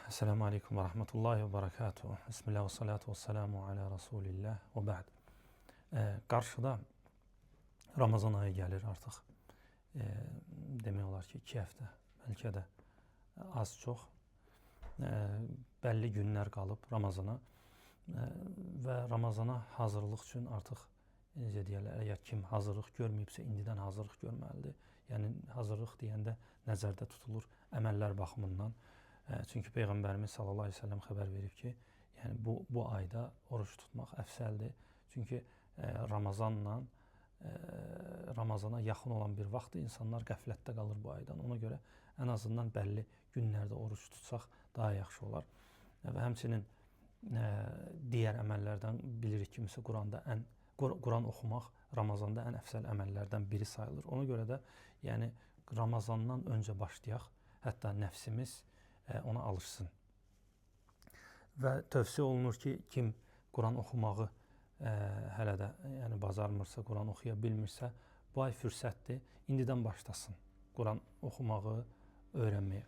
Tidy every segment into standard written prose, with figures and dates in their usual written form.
Esselamu Aleyküm ve Rahmetullahi ve Berekatuhu. Bismillah ve salatu ve selamu ala Resulillah ve ba'd. Qarşıda Ramazan ayı gəlir artıq. Demək olar ki 2 həftə, bəlkə də az çox bəlli günlər qalıb Ramazana və Ramazana hazırlıq üçün artıq necə deyirlər, əgər kim hazırlıq görməyibsə indidən hazırlıq görməlidir. Yəni hazırlıq deyəndə nəzərdə tutulur əməllər baxımından. Çünki Peyğəmbərimiz sallallahu əleyhi və səlləm xəbər verib ki, yəni bu ayda oruç tutmaq əfsəldir. Çünki Ramazana yaxın olan bir vaxtda insanlar qəflətdə qalır bu aydan. Ona görə ən azından bəlli günlərdə oruç tutsaq daha yaxşı olar. Və həmçinin digər əməllərdən bilirik ki, məsələn Quran oxumaq Ramazanda ən əfsəl əməllərdən biri sayılır. Ona görə də yəni Ramazandan öncə başlayaq, hətta nəfsimiz ona alışsın. Və tövsiyə olunur ki, kim Quran oxumağı hələ də yəni bacarmırsa, Quran oxuya bilmirsə, bu ay fürsətdir, indidən başlasın. Quran oxumağı öyrənməyə.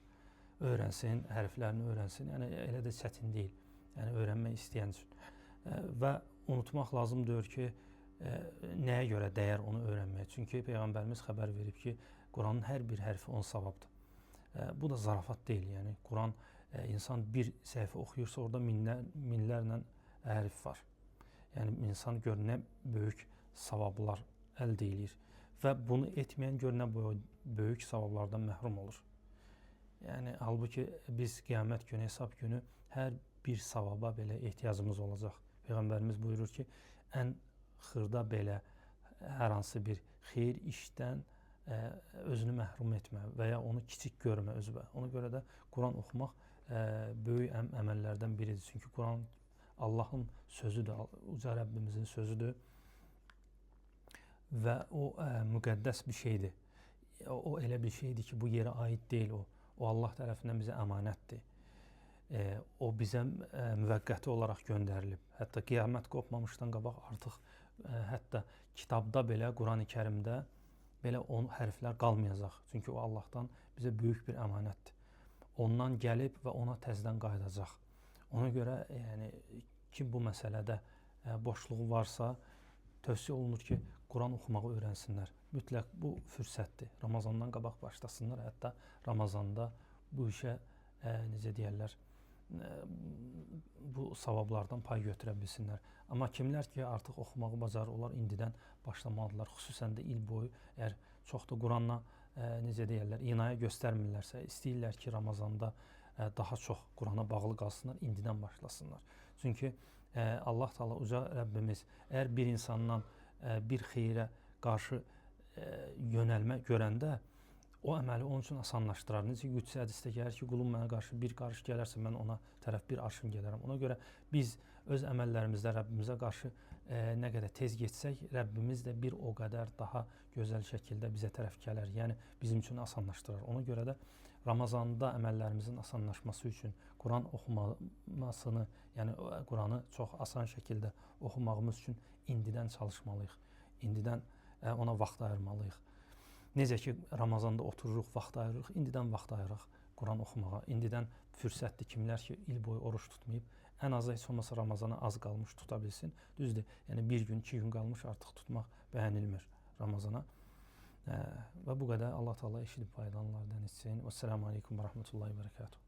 Öyrənsin, hərflərini öyrənsin. Yəni elə də çətin deyil. Yəni öyrənmək istəyən üçün. Və unutmaq lazımdır ki, nəyə görə dəyər onu öyrənməyə? Çünki Peyğəmbərimiz xəbər verib ki, Quranın hər bir hərfi 10 savabdır. Bu da zarafat deyil. Yəni Quran insan bir səhifə oxuyursa orada minlərlə hərf var. Yəni insan gör nə böyük savablar əldə edir və bunu etməyən gör nə böyük savablardan məhrum olur. Yəni halbuki biz qiyamət günü, hesab günü hər bir savaba belə ehtiyacımız olacaq. Peyğəmbərimiz buyurur ki, ən xırda belə hər hansı bir xeyir işdən özünü məhrum etmə və ya onu kiçik görmə özünə. Ona görə də Quran oxumaq böyük əməllərdən biridir. Çünki Quran Allahın sözüdür, uca Rəbbimizin sözüdür və o müqəddəs bir şeydir. O elə bir şeydir ki, bu yerə aid deyil o. O Allah tərəfindən bizə əmanətdir. O bizə müvəqqəti olaraq göndərilib. Hətta qiyamət qopmamışdan qabaq artıq hətta kitabda belə, Quran-ı Kərimdə belə hərflər qalmayacaq. Çünki o Allahdan bizə böyük bir əmanətdir. Ondan gəlib və ona təzədən qayıdacaq. Ona görə yəni kim bu məsələdə boşluğu varsa, tövsiyə olunur ki, Quran oxumağı öyrənsinlər. Mütləq bu fürsətdir. Ramazandan qabaq başlasınlar, hətta Ramazanda bu işə necə deyirlər, bu savablardan pay götürə bilsinlər. Amma kimlər ki artıq oxumağı bacarır, onlar indidən başlamalıdırlar. Xüsusən də il boyu əgər çox da Quranla necə deyirlər, inaya göstərmirlərsə, istəyirlər ki, Ramazanda daha çox Qurana bağlı qalsınlar, indidən başlasınlar. Çünki Allah Teala uca Rəbbimiz əgər bir insandan bir xeyrə qarşı yönəlmə görəndə o əməli onun üçün asanlaşdırar. Necə qüdsi hədisdə gəlir ki, qulum mənə qarşı bir qarış gələrsə, mən ona tərəf bir arşın gələrəm. Ona görə biz öz əməllərimizdə Rəbbimizə qarşı nə qədər tez getsək, Rəbbimiz də bir o qədər daha gözəl şəkildə bizə tərəf gələr. Yəni bizim üçün asanlaşdırar. Ona görə də Ramazanda əməllərimizin asanlaşması üçün Quran oxumasını, yəni Quranı çox asan şəkildə oxumağımız üçün indidən çalışmalıyıq. İndidən ona vaxt ayırmalıyıq. Necə ki, Ramazanda otururuq, vaxt ayırırıq, indidən vaxt ayıraq Quran oxumağa. İndidən fürsətdir kimlər ki, il boyu oruç tutmayıb, ən azı heç olmasa Ramazana az qalmış tuta bilsin. Düzdür, yəni bir gün, 2 gün qalmış artıq tutmaq bəyənilmir Ramazana. Və bu qədər. Allah Teala eşidib faydalananlardan etsin. Esselamu Aleyküm və Rahmetullahi və Berekatuhu.